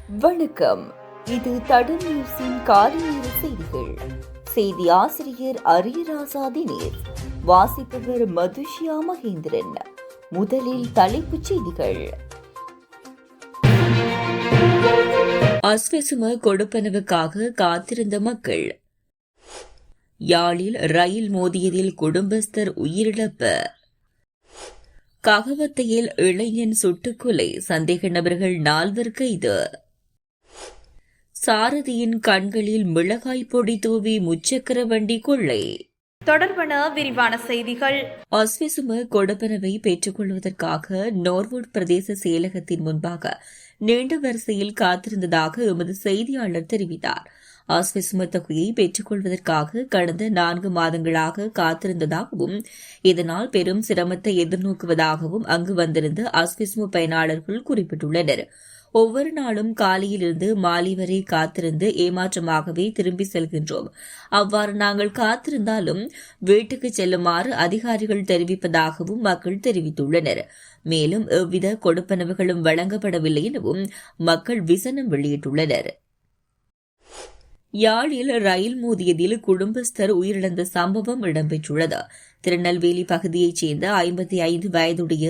வணக்கம். இது தடம் நியூஸின் காலை நேர செய்திகள். செய்தி ஆசிரியர் அரியராசா தினேஷ், வாசிப்பவர் மதுஷியா மகேந்திரன். முதலில் தலைப்புச் செய்திகள். அஸ்வசும கொடுப்பனவுக்காக காத்திருந்த மக்கள். யாழில் ரயில் மோதியதில் குடும்பஸ்தர் உயிரிழப்பு. ககவத்தையில் இளைஞன் சுட்டுக்கொலை, சந்தேக நபர்கள் 4 கைது. சாரதியின் கண்களில் மிளகாய் பொடி தூவி முச்சக்கர வண்டி கொள்ளை. தொடர்பான விரிவான செய்திகள். அஸ்வசும கொடுப்பனவை பெற்றுக் கொள்வதற்காக நோர்வுட் பிரதேச செயலகத்தின் முன்பாக நீண்ட வரிசையில் காத்திருந்ததாக எமது செய்தியாளர் தெரிவித்தார். அஸ்வசும தொகையை பெற்றுக் கொள்வதற்காக கடந்த 4 மாதங்களாக காத்திருந்ததாகவும் இதனால் பெரும் சிரமத்தை எதிர்நோக்குவதாகவும் அங்கு வந்திருந்த அஸ்வசும பயனாளர்கள் குறிப்பிட்டுள்ளனர். ஒவ்வொரு நாளும் காலையிலிருந்து மாலை வரை காத்திருந்து ஏமாற்றமாகவே திரும்பி செல்கின்றோம். அவ்வாறு நாங்கள் காத்திருந்தாலும் வீட்டுக்கு செல்லுமாறு அதிகாரிகள் தெரிவிப்பதாகவும் மக்கள் தெரிவித்துள்ளனர். மேலும் எவ்வித கொடுப்பனவுகளும் வழங்கப்படவில்லை எனவும் மக்கள் விசனம் வெளியிட்டுள்ளனர். யாழில் ரயில் மோதியதில் குடும்பஸ்தர் உயிரிழந்த சம்பவம் இடம்பெற்றுள்ளது. திருநெல்வேலி பகுதியைச் சேர்ந்த 55 வயதுடைய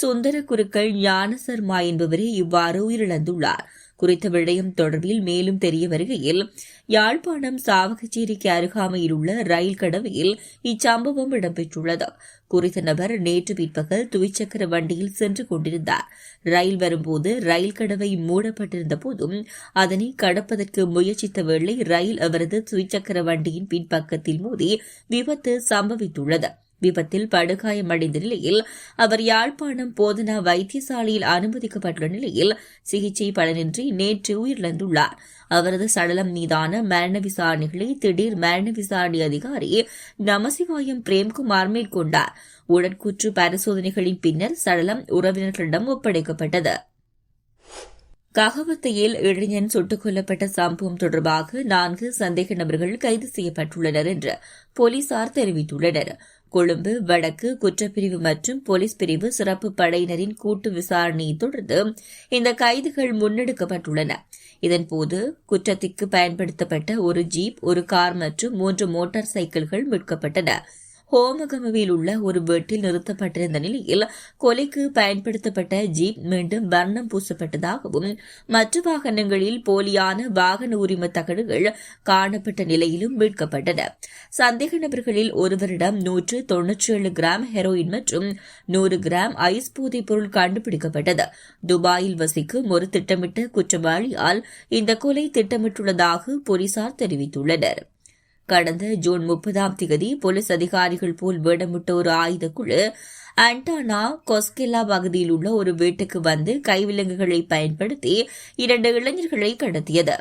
சுந்தர குருக்கள் ஞானசர்மா என்பவரே இவ்வாறு உயிரிழந்துள்ளார். குறித்த விடயம் தொடர்பில் மேலும் தெரிய வருகையில், யாழ்ப்பாணம் சாவகச்சேரிக்கு அருகாமையில் உள்ள ரயில் கடவையில் இச்சம்பவம் இடம்பெற்றுள்ளது. குறித்த நபர் நேற்று பிற்பகல் துவிச்சக்கர வண்டியில் சென்று கொண்டிருந்தார். ரயில் வரும்போது ரயில் கடவை மூடப்பட்டிருந்த போதும் அதனை கடப்பதற்கு முயற்சித்த வேளை ரயில் அவரது துவிச்சக்கர வண்டியின் பின்பக்கத்தில் மோதி விபத்து சம்பவித்துள்ளது. விபத்தில் படுகாயமடைந்த நிலையில் அவர் யாழ்ப்பாணம் போதனா வைத்தியசாலையில் அனுமதிக்கப்பட்டுள்ள நிலையில் சிகிச்சை பலனின்றி நேற்று உயிரிழந்துள்ளார். அவரது சடலம் மீதான மரண விசாரணைகளை திடீர் மரண விசாரணை அதிகாரி நமசிவாயம் பிரேம்குமார் மேற்கொண்டார். உடற்கூற்று பரிசோதனைகளின் பின்னர் சடலம் உறவினர்களிடம் ஒப்படைக்கப்பட்டது. ககவத்தையில் இளைஞன் சுட்டுக் கொல்லப்பட்ட சம்பவம் தொடர்பாக 4 சந்தேக நபர்கள் கைது செய்யப்பட்டுள்ளனர் என்று போலீசார் தெரிவித்துள்ளனர். கொழும்பு வடக்கு குற்றப்பிரிவு மற்றும் போலீஸ் பிரிவு சிறப்பு படையினரின் கூட்டு விசாரணையை தொடர்ந்து இந்த கைதுகள் முன்னெடுக்கப்பட்டுள்ளன. இதன்போது குற்றத்திற்கு பயன்படுத்தப்பட்ட ஒரு ஜீப், ஒரு கார் மற்றும் 3 மோட்டார் சைக்கிள்கள் மீட்கப்பட்டன. ஹோமகமவில் உள்ள ஒரு வீட்டில் நிறுத்தப்பட்டிருந்த நிலையில் கொலைக்கு பயன்படுத்தப்பட்ட ஜீப் மீண்டும் வர்ணம் பூசப்பட்டதாகவும் மற்ற வாகனங்களில் போலியான வாகன உரிம தகடுகள் காணப்பட்ட நிலையிலும் மீட்கப்பட்டன. சந்தேக நபர்களில் ஒருவரிடம் 197 கிராம் ஹெரோயின் மற்றும் 100 கிராம் ஐஸ் போதைப் பொருள் கண்டுபிடிக்கப்பட்டது. துபாயில் வசிக்கும் ஒரு திட்டமிட்ட குற்றவாளியால் இந்த கொலை திட்டமிட்டுள்ளதாக போலீசார் தெரிவித்துள்ளனர். கடந்த ஜூன் 30ஆம் தேதி போலீஸ் அதிகாரிகள் போல் வேடமிட்ட ஒரு ஆயுதக்குழு அண்டானா கொஸ்கெல்லா பகுதியில் உள்ள ஒரு வீட்டுக்கு வந்து கைவிலங்குகளை பயன்படுத்தி 2 இளைஞர்களை கடத்தியது.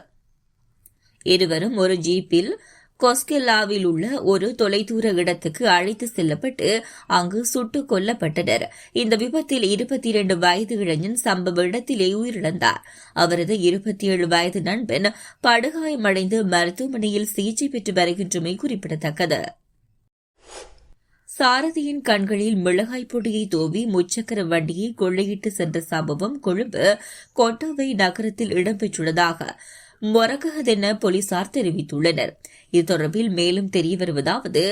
இருவரும் ஒரு ஜீப்பில் கொஸ்கெல்லாவில் உள்ள ஒரு தொலைதூர இடத்துக்கு அழைத்து செல்லப்பட்டு அங்கு சுட்டுக் கொல்லப்பட்டனர். இந்த விபத்தில் 22 வயது இளைஞன் சம்பவ இடத்திலே உயிரிழந்தார். அவரது 27 வயது நண்பன் படுகாயமடைந்து மருத்துவமனையில் சிகிச்சை பெற்று வருகின்றமை குறிப்பிடத்தக்கது. சாரதியின் கண்களில் மிளகாய் பொடியை தூவி முச்சக்கர வண்டியை கொள்ளையிட்டு சென்ற சம்பவம் கொழும்பு கொட்டாவை நகரத்தில் இடம்பெற்றுள்ளதாக மொரகஹதென போலீசார் தெரிவித்துள்ளனர். இது தொடர்பில் மேலும் தெரிய வருவதாவது,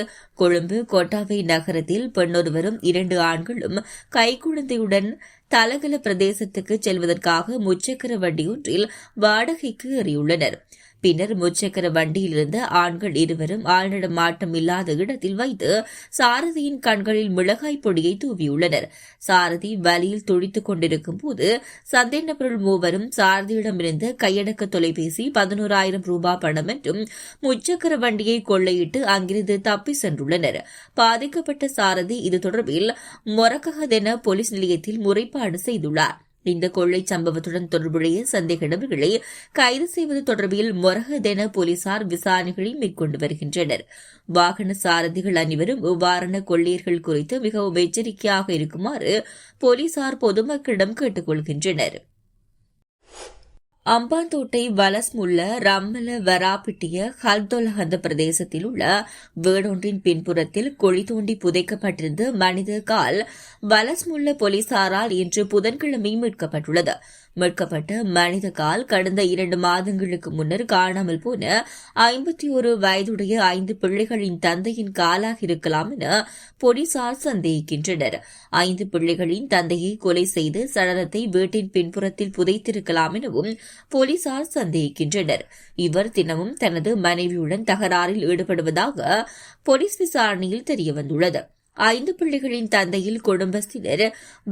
கொழும்பு கொட்டாவை நகரத்தில் பெண்ணொருவரும் 2 ஆண்களும் கைக்குழந்தையுடன் தலகல பிரதேசத்துக்கு செல்வதற்காக முச்சக்கர வண்டியொன்றில் வாடகைக்கு ஏறியுள்ளனர். பின்னர் முச்சக்கர வண்டியில் இருந்த ஆண்கள் இருவரும் ஆழ்நடமாட்டம் இல்லாத இடத்தில் வைத்து சாரதியின் கண்களில் மிளகாய் பொடியை தூவியுள்ளனர். சாரதி வலியில் துடித்துக் கொண்டிருக்கும் போது சந்தேக நபர்கள் 3 சாரதியிடமிருந்து கையடக்க தொலைபேசி, 11,000 ரூபாய் பணம் மற்றும் முச்சக்கர வண்டியை கொள்ளையிட்டு அங்கிருந்து தப்பி சென்றுள்ளனர். பாதிக்கப்பட்ட சாரதி இது தொடர்பில் மொரகஹதென போலீஸ் நிலையத்தில் முறைப்பாடு செய்துள்ளார். இந்த கொள்ளை சம்பவத்துடன் தொடர்புடைய சந்தேக நபர்களை கைது செய்வது தொடர்பில் மொரகஹதென போலீசார் விசாரணைகளை மேற்கொண்டு வருகின்றனர். வாகன சாரதிகள் அனைவரும் இவ்வாறான கொள்ளையர்கள் குறித்து மிகவும் எச்சரிக்கையாக இருக்குமாறு போலீசார் பொதுமக்களிடம் கேட்டுக் கொள்கின்றனர். அம்பாந்தோட்டை வலஸ்முல்ல ரம்மல வராபிட்டிய ஹல்தொலஹந்த பிரதேசத்தில் உள்ள வீடொன்றின் பின்புறத்தில் குழி தோண்டி புதைக்கப்பட்டிருந்த மனித கால் வலஸ்முல்ல போலீசாரால் இன்று புதன்கிழமை மீட்கப்பட்டுள்ளது. மீட்கப்பட்ட மனித கால் கடந்த 2 மாதங்களுக்கு முன்னர் காணாமல் போன 51 வயதுடைய 5 பிள்ளைகளின் தந்தையின் காலாக இருக்கலாம் என போலீசார் சந்தேகிக்கின்றனர். 5 பிள்ளைகளின் தந்தையை கொலை செய்து சடலத்தை வீட்டின் பின்புறத்தில் புதைத்திருக்கலாம் எனவும் போலீசார் சந்தேகிக்கின்றனர். இவர் தினமும் தனது மனைவியுடன் தகராறில் ஈடுபடுவதாக போலீஸ் விசாரணையில் தெரியவந்துள்ளது. 5 பிள்ளைகளின் தந்தையில் குடும்பத்தினர்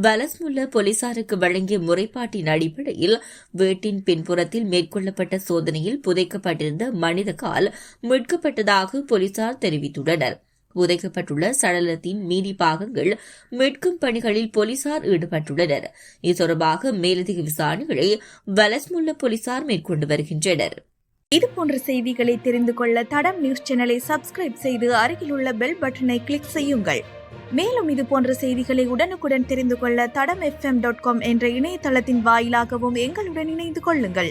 வலஸ்முல்ல போலீசாருக்கு வழங்கிய முறைப்பாட்டின் அடிப்படையில் வீட்டின் பின்புறத்தில் மேற்கொள்ளப்பட்ட சோதனையில் புதைக்கப்பட்டிருந்த மனித கால் மீட்கப்பட்டதாக போலீசார் தெரிவித்துள்ளனர். புதைக்கப்பட்டுள்ள சடலத்தின் மீதி பாகங்கள் மீட்கும் பணிகளில் போலீசார் ஈடுபட்டுள்ளனர். இது தொடர்பாக மேலதிக விசாரணைகளை வலஸ்முல்ல போலீசார் மேற்கொண்டு வருகின்றனர். இதுபோன்ற செய்திகளை தெரிந்து கொள்ள தடம் நியூஸ் சேனலை சப்ஸ்கிரைப் செய்து அருகில் உள்ள பெல் பட்டனை கிளிக் செய்யுங்கள். மேலும் இதுபோன்ற செய்திகளை உடனுக்குடன் தெரிந்து கொள்ள தடம் FM.com என்ற இணையதளத்தின் வாயிலாகவும் எங்களுடன் இணைந்து கொள்ளுங்கள்.